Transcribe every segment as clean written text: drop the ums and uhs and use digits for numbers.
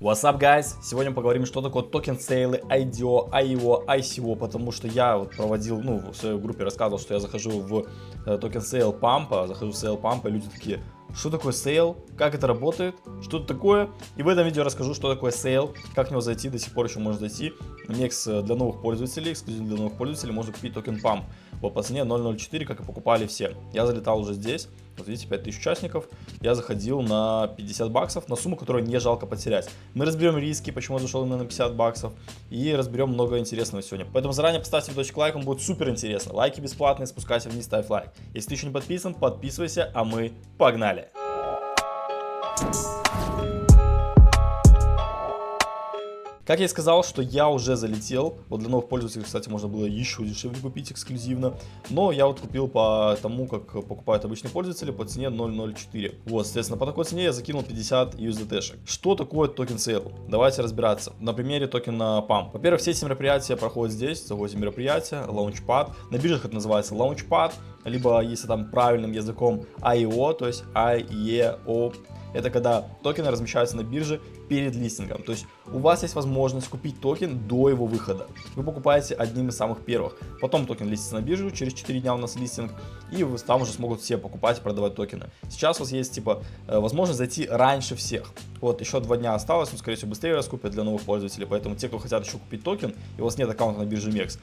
What's up, guys? Сегодня поговорим, что такое токен сейлы, IDO, IEO, ICO, потому что я вот проводил, в своей группе рассказывал, что я захожу в токен сейл пампа, захожу в сейл пампа, и люди такие, что такое сейл, как это работает, что это такое, и в этом видео расскажу, что такое сейл, как в него зайти, до сих пор еще можно зайти. Мекс для новых пользователей, эксклюзив для новых пользователей, можно купить токен памп по цене 0.04, как и покупали все. Я залетал уже здесь, вот видите, 5000 участников, я заходил на 50 баксов, на сумму, которую не жалко потерять. Мы разберем риски, почему я зашел именно на 50 баксов, и разберем много интересного сегодня. Поэтому заранее поставьте видосик лайк, он будет супер интересно. Лайки бесплатные, спускайся вниз, ставь лайк. Если ты еще не подписан, подписывайся, а мы погнали! Как я и сказал, что я уже залетел, вот для новых пользователей, кстати, можно было еще дешевле купить эксклюзивно, но я вот купил по тому, как покупают обычные пользователи, по цене 0.04. Вот, соответственно, по такой цене я закинул 50 USDT-шек. Что такое токен сейл? Давайте разбираться. На примере токена PAMP. Во-первых, все эти мероприятия проходят здесь, заходите в мероприятие, Launchpad. На биржах это называется Launchpad, либо, если там правильным языком, IEO, то есть IEO. Это когда токены размещаются на бирже перед листингом. То есть у вас есть возможность купить токен до его выхода. Вы покупаете одним из самых первых. Потом токен листится на биржу, через 4 дня у нас листинг. И там уже смогут все покупать и продавать токены. Сейчас у вас есть возможность зайти раньше всех. Вот еще 2 дня осталось, но скорее всего быстрее раскупят для новых пользователей. Поэтому те, кто хотят еще купить токен, и у вас нет аккаунта на бирже MEX,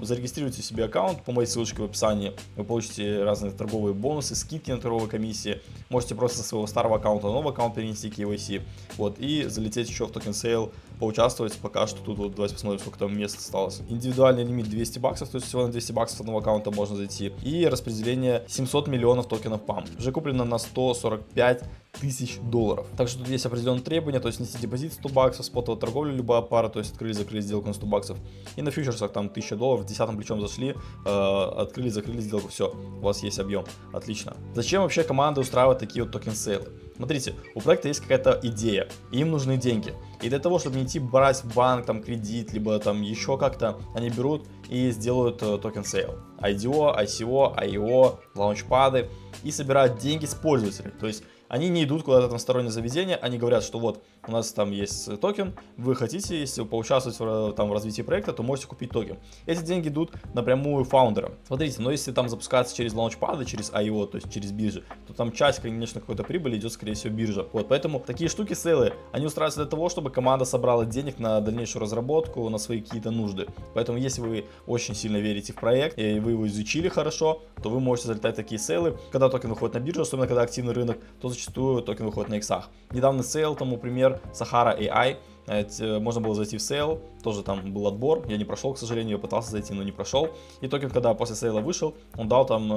зарегистрируйте себе аккаунт по моей ссылочке в описании. Вы получите разные торговые бонусы, скидки на торговые комиссии. Можете просто со своего старого аккаунта на новый аккаунт перенести KYC. Вот, и залететь еще в токен сейл, поучаствовать. Пока что тут вот давайте посмотрим, сколько там мест осталось. Индивидуальный лимит 200 баксов, то есть всего на 200 баксов с одного аккаунта можно зайти. И распределение 700 миллионов токенов PAMP. Уже куплено на 145 тысяч долларов. Так что тут есть определенные требования, то есть нести депозит 100 баксов, спотовая торговля, любая пара, то есть открыли-закрыли сделку на 100 баксов. И на фьючерсах там 1000 долларов, 10-м плечом зашли, открыли-закрыли сделку, все, у вас есть объем, отлично. Зачем вообще команда устраивает такие вот токен сейлы? Смотрите, у проекта есть какая-то идея, им нужны деньги. И для того, чтобы не идти брать в банк там кредит, либо там еще как-то, они берут и сделают токен сейл. IDO, ICO, IEO, лаунчпады и собирают деньги с пользователей. То есть они не идут куда-то там в стороннее заведение, они говорят, что вот у нас там есть токен, вы хотите, если поучаствовать в развитии проекта, то можете купить токен. Эти деньги идут напрямую фаундерам. Смотрите, но если там запускаться через лаунчпады, через IEO, то есть через биржи, то там часть, конечно, какой-то прибыли идет, скорее всего, биржа. Вот, поэтому такие штуки, сейлы, они устраиваются для того, чтобы команда собрала денег на дальнейшую разработку, на свои какие-то нужды. Поэтому, если вы очень сильно верите в проект, и вы его изучили хорошо, то вы можете залетать в такие сейлы. Когда токен выходит на биржу, особенно когда активный рынок, то зачастую токен выходит на иксах. Недавно сейл, тому пример, Sahara AI. Можно было зайти в сейл, тоже там был отбор, я не прошел, к сожалению, я пытался зайти, но не прошел. И токен, когда после сейла вышел, он дал там,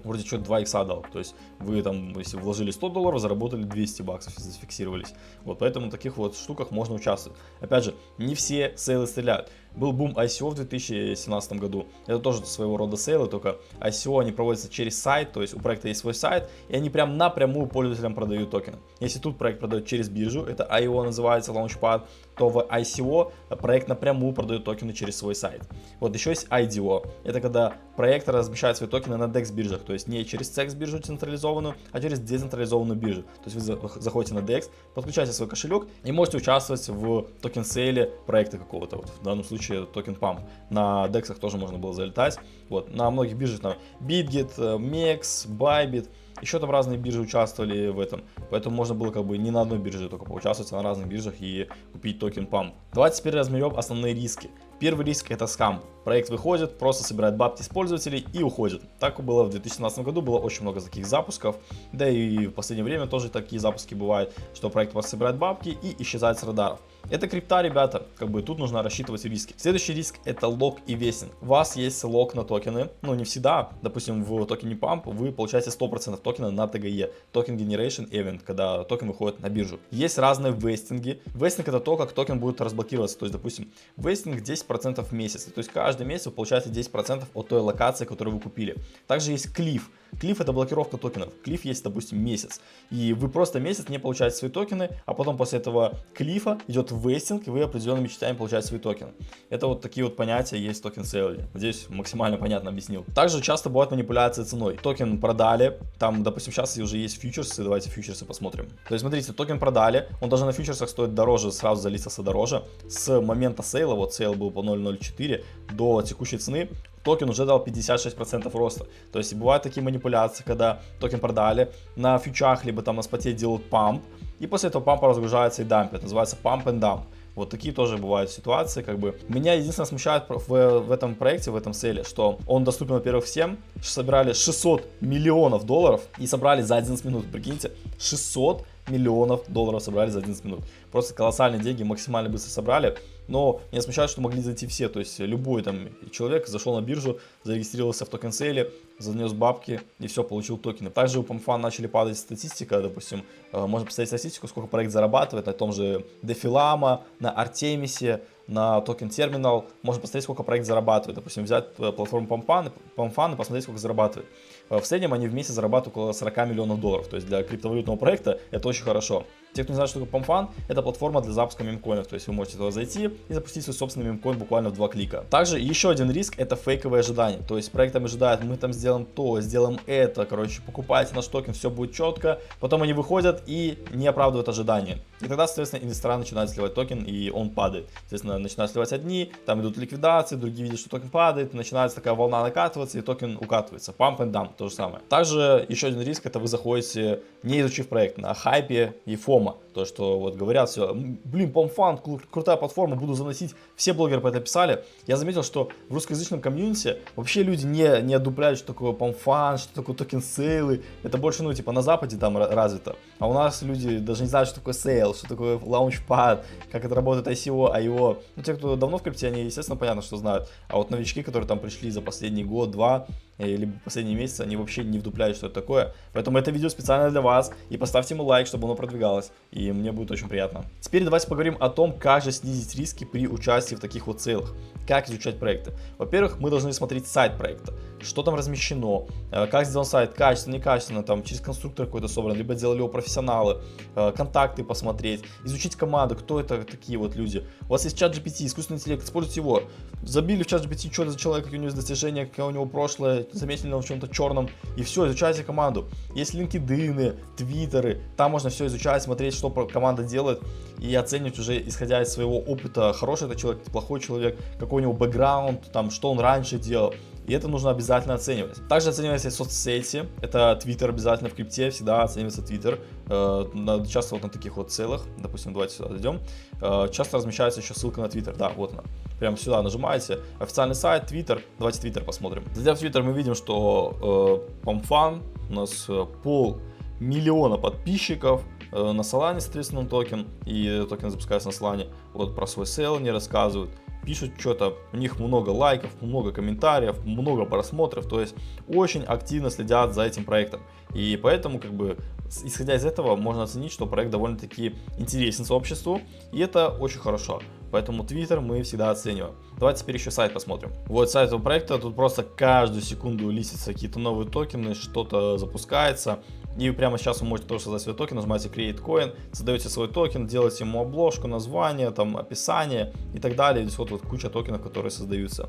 вроде что-то 2 икса дал. То есть вы там, если вложили 100 долларов, заработали 200 баксов, если зафиксировались. Вот, поэтому в таких вот штуках можно участвовать. Опять же, не все сейлы стреляют. Был бум ICO в 2017 году, это тоже своего рода сейлы, только ICO они проводятся через сайт, то есть у проекта есть свой сайт, и они прям напрямую пользователям продают токены. Если тут проект продает через биржу, это IEO называется, Launchpad, то в ICO проект напрямую продает токены через свой сайт. Вот еще есть IDO, это когда проект размещает свои токены на DEX биржах, то есть не через CEX биржу централизованную, а через децентрализованную биржу. То есть вы заходите на DEX, подключаете свой кошелек и можете участвовать в токен сейле проекта какого-то, вот в данном случае токен PAMP. На DEX тоже можно было залетать. Вот, на многих биржах там BitGet, MEX, Bybit, еще там разные биржи участвовали в этом. Поэтому можно было как бы не на одной бирже только поучаствовать, а на разных биржах и купить токен PAMP. Давайте теперь разберем основные риски. Первый риск — это скам. Проект выходит, просто собирает бабки с пользователей и уходит. Так было в 2017 году, было очень много таких запусков. Да и в последнее время тоже такие запуски бывают, что проект просто собирает бабки и исчезает с радаров. Это крипта, ребята, как бы тут нужно рассчитывать риски. Следующий риск — это лок и вестинг. У вас есть лок на токены, не всегда. Допустим, в токене PAMP вы получаете 100% токена на TGE, Token Generation Event, когда токен выходит на биржу. Есть разные вестинги. Вестинг — это то, как токен будет разблокироваться. То есть, допустим, вестинг 10% в месяц. То есть каждый месяц вы получаете 10% от той локации, которую вы купили. Также есть клифф. Клифф — это блокировка токенов. Клифф есть, допустим, месяц. И вы просто месяц не получаете свои токены, а потом после этого клиффа идет вестинг, и вы определенными частями получаете свои токены. Это вот такие вот понятия есть в токен сейле. Надеюсь, максимально понятно объяснил. Также часто бывает манипуляция ценой. Токен продали, там, допустим, сейчас уже есть фьючерсы, давайте фьючерсы посмотрим. То есть, смотрите, токен продали, он даже на фьючерсах стоит дороже, сразу залистился дороже. С момента сейла, вот сейл был по 0.04 до текущей цены, токен уже дал 56% роста. То есть бывают такие манипуляции, когда токен продали, на фьючах либо там на споте делают памп, и после этого пампа разгружается и дампит. Называется pump and dump. Вот такие тоже бывают ситуации, как бы. Меня единственное смущает в этом проекте, в этом сейле, что он доступен, во-первых, всем. Собирали 600 миллионов долларов и собрали за 11 минут. Прикиньте, 600 миллионов долларов собрали за 11 минут. Просто колоссальные деньги, максимально быстро собрали. Но меня смущает, что могли зайти все. То есть любой там человек зашел на биржу, зарегистрировался в токен сейле, занес бабки и все, получил токены. Также у PumpFun начали падать статистика. Допустим, можно посмотреть статистику, сколько проект зарабатывает на том же Дефилама, на Артемисе, на токен терминал. Можно посмотреть, сколько проект зарабатывает. Допустим, взять платформу PumpFun и посмотреть, сколько зарабатывает. В среднем они в месяц зарабатывают около 40 миллионов долларов. То есть для криптовалютного проекта это очень хорошо. Те, кто не знает, что такое PumpFun, это платформа для запуска мемкоинов. То есть вы можете туда зайти и запустить свой собственный мемкоин буквально в 2 клика. Также еще один риск — это фейковые ожидания. То есть проект там ожидает, мы там сделаем то, сделаем это. Короче, покупайте наш токен, все будет четко. Потом они выходят и не оправдывают ожидания. И тогда, соответственно, инвестора начинают сливать токен, и он падает. Соответственно, начинают сливать одни, там идут ликвидации, другие видят, что токен падает, начинается такая волна накатываться, и токен укатывается. Pump and dump, то же самое. Также еще один риск — это вы заходите, не изучив проект, на хайпе и фома. То, что вот говорят все, блин, PumpFun, крутая платформа, буду заносить. Все блогеры по это писали. Я заметил, что в русскоязычном комьюнити вообще люди не отдупляют, что такое PumpFun, что такое токен сейлы. Это больше, ну, типа на Западе там развито. А у нас люди даже не знают, что такое сейл, что такое лаунчпад, как это работает ICO, IO. Ну, те, кто давно в крипте, они, естественно, понятно, что знают. А вот новички, которые там пришли за последний год-два, либо последние месяцы, они вообще не вдупляют, что это такое. Поэтому это видео специально для вас. И поставьте ему лайк, чтобы оно продвигалось. И мне будет очень приятно. Теперь давайте поговорим о том, как же снизить риски при участии в таких вот сейлах. Как изучать проекты. Во-первых, мы должны смотреть сайт проекта. Что там размещено, как сделан сайт, качественно, некачественно, там через конструктор какой-то собран, либо делали его профессионалы, контакты посмотреть, изучить команду, кто это такие вот люди. У вас есть чат GPT, искусственный интеллект, используйте его. Забили в чат GPT, что это за человек, какие у него достижения, какое у него прошлое, заметили его в чем-то черном, и все, изучайте команду. Есть LinkedIn, твиттеры, там можно все изучать, смотреть, что команда делает, и оценивать уже, исходя из своего опыта, хороший это человек, плохой человек, какой у него бэкграунд, там, что он раньше делал. И это нужно обязательно оценивать. Также оцениваются соцсети. Это Twitter обязательно в крипте, всегда оценивается Twitter. Часто вот на таких вот целых, допустим, давайте сюда зайдем. Часто размещается еще ссылка на Twitter. Да, вот она. Прямо сюда нажимаете. Официальный сайт, Twitter. Давайте Twitter посмотрим. Зайдя в Twitter, мы видим, что PumpFun у нас 500 000 подписчиков. На Solana, соответственно, токен. И токен запускается на Solana. Вот про свой сейл не рассказывают. Пишут что-то, у них много лайков, много комментариев, много просмотров, то есть очень активно следят за этим проектом. И поэтому, как бы, исходя из этого, можно оценить, что проект довольно-таки интересен сообществу, и это очень хорошо. Поэтому Twitter мы всегда оцениваем. Давайте теперь еще сайт посмотрим. Вот сайт этого проекта, тут просто каждую секунду листятся какие-то новые токены, что-то запускается. И прямо сейчас вы можете тоже создать свой токен, нажимаете Create Coin, создаете свой токен, делаете ему обложку, название, там, описание и так далее. Здесь вот куча токенов, которые создаются.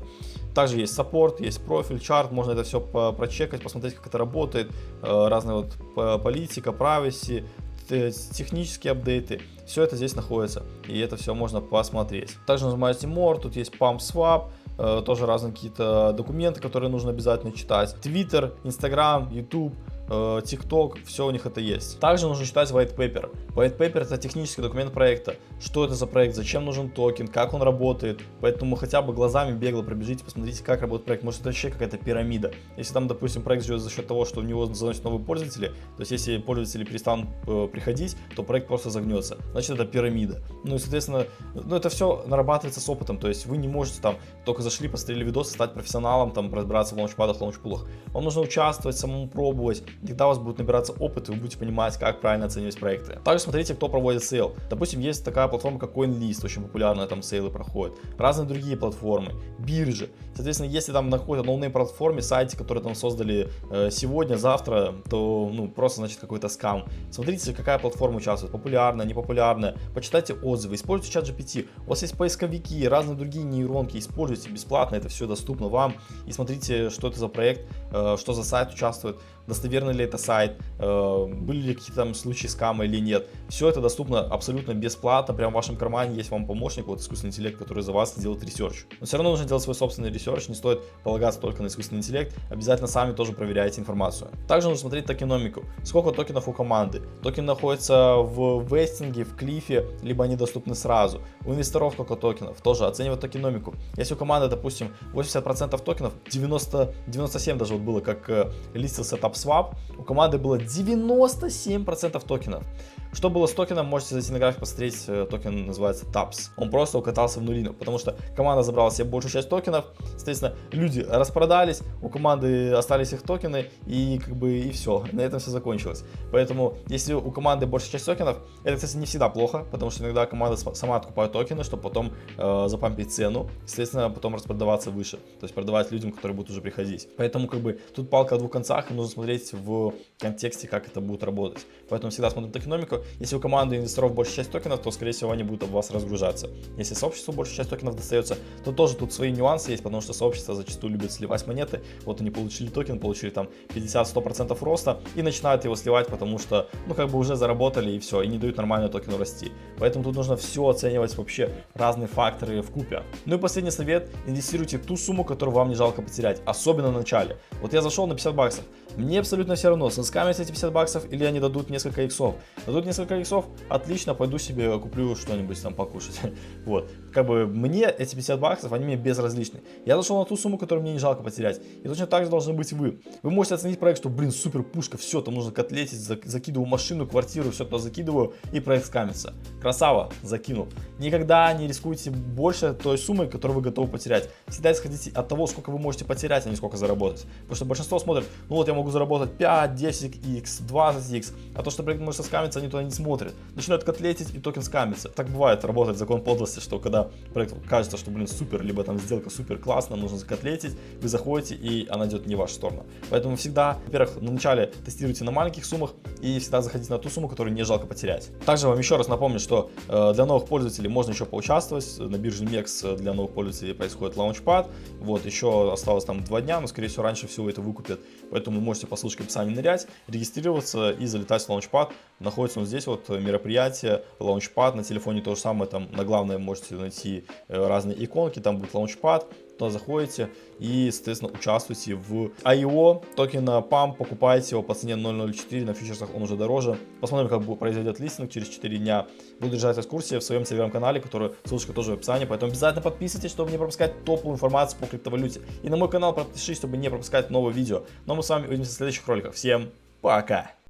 Также есть саппорт, есть профиль, чарт, можно это все прочекать, посмотреть, как это работает. Разные вот политика, privacy, технические апдейты. Все это здесь находится, и это все можно посмотреть. Также нажимаете More, тут есть PumpSwap, тоже разные какие-то документы, которые нужно обязательно читать. Twitter, Instagram, YouTube, TikTok, все у них это есть. Также нужно читать white paper. White paper — это технический документ проекта. Что это за проект, зачем нужен токен, как он работает. Поэтому хотя бы глазами бегло пробежите, посмотрите, как работает проект. Может, это вообще какая-то пирамида. Если там, допустим, проект живет за счет того, что у него заносят новые пользователи, то есть если пользователи перестанут приходить, то проект просто загнется. Значит, это пирамида. Ну и, соответственно, это все нарабатывается с опытом. То есть вы не можете там только зашли, посмотрели видосы, стать профессионалом, там разбираться в лаунчпадах, лаунчпулах. Вам нужно участвовать, самому пробовать. и тогда у вас будет набираться опыт, и вы будете понимать, как правильно оценивать проекты. Также смотрите, кто проводит сейл. Допустим, есть такая платформа, как CoinList, очень популярная, там сейлы проходят. Разные другие платформы, биржи. Соответственно, если там находят на ноунейм платформе, сайте, которые там создали сегодня, завтра, то просто значит какой-то скам. Смотрите, какая платформа участвует, популярная, непопулярная. Почитайте отзывы, используйте чат GPT. У вас есть поисковики, разные другие нейронки, используйте бесплатно, это все доступно вам. И смотрите, что это за проект, что за сайт участвует, достоверный ли это сайт, были ли какие-то там случаи скама или нет. Все это доступно абсолютно бесплатно, прямо в вашем кармане есть вам помощник, вот искусственный интеллект, который за вас делает ресерч. Но все равно нужно делать свой собственный ресерч, не стоит полагаться только на искусственный интеллект, обязательно сами тоже проверяйте информацию. Также нужно смотреть токеномику, сколько токенов у команды. Токен находится в вестинге, в клифе, либо они доступны сразу. У инвесторов сколько токенов, тоже оценивать токеномику. Если у команды, допустим, 80% токенов, 97 даже вот было, как листился TapSwap, у команды было 97% токенов. Что было с токеном, можете зайти на график, посмотреть, токен называется TAPS. Он просто укатался в нулину, потому что команда забрала себе большую часть токенов, соответственно, люди распродались, у команды остались их токены, и и все, на этом все закончилось. Поэтому, если у команды большая часть токенов, это, кстати, не всегда плохо, потому что иногда команда сама откупает токены, чтобы потом запампить цену, соответственно, потом распродаваться выше, то есть продавать людям, которые будут уже приходить. Поэтому, тут палка о двух концах, и нужно смотреть в контексте, как это будет работать. Поэтому всегда смотрим токеномику. Если у команды инвесторов большая часть токенов, то, скорее всего, они будут об вас разгружаться. Если сообществу большая часть токенов достается, то тоже тут свои нюансы есть, потому что сообщество зачастую любит сливать монеты. Вот они получили токен, получили там 50-100% роста и начинают его сливать, потому что, уже заработали и все, и не дают нормально токену расти. Поэтому тут нужно все оценивать вообще, разные факторы вкупе. Ну и последний совет: инвестируйте ту сумму, которую вам не жалко потерять, особенно в начале. Вот я зашел на 50 баксов, мне абсолютно все равно, соскамятся эти 50 баксов или они дадут несколько иксов. Дадут несколько иксов, отлично, пойду себе куплю что-нибудь там покушать. Вот, мне эти 50 баксов, они мне безразличны. Я зашел на ту сумму, которую мне не жалко потерять. И точно так же должны быть вы. Вы можете оценить проект, что, супер пушка, все, там нужно котлетить, закидываю машину, квартиру, все туда закидываю, и проект скамится. Красава, закинул. Никогда не рискуйте больше той суммы, которую вы готовы потерять. Всегда исходите от того, сколько вы можете потерять, а не сколько заработать. Потому что большинство смотрит, я могу заработать 5, 10x, 20x, а то, что проект может скамиться, они туда не смотрят. Начинают котлетить, и токен скамится. Так бывает, работает закон подлости, что когда проект кажется, что, супер, либо там сделка супер классно, нужно закотлетить, вы заходите, и она идет не в вашу сторону. Поэтому всегда, во-первых, вначале тестируйте на маленьких суммах, и всегда заходите на ту сумму, которую не жалко потерять. Также вам еще раз напомню, что для новых пользователей можно еще поучаствовать. На бирже MEX для новых пользователей происходит лаунчпад. Вот, еще осталось там 2 дня, но, скорее всего, раньше всего это выкупят. Поэтому можете по ссылочке в описании нырять, регистрироваться и залетать в лаунчпад. Находится он здесь, мероприятие, лаунчпад, на телефоне то же самое, там на главное можете найти разные иконки, там будет лаунчпад, туда заходите и, соответственно, участвуйте в IO токена PAM, покупайте его по цене 0.04, на фьючерсах он уже дороже. Посмотрим, как произойдет листинг через 4 дня. Буду держать вас в курсе в своем телеграм-канале, который, ссылочка тоже в описании, поэтому обязательно подписывайтесь, чтобы не пропускать топовую информацию по криптовалюте. И на мой канал подпишитесь, чтобы не пропускать новые видео. Но мы с вами увидимся в следующих роликах. Всем пока!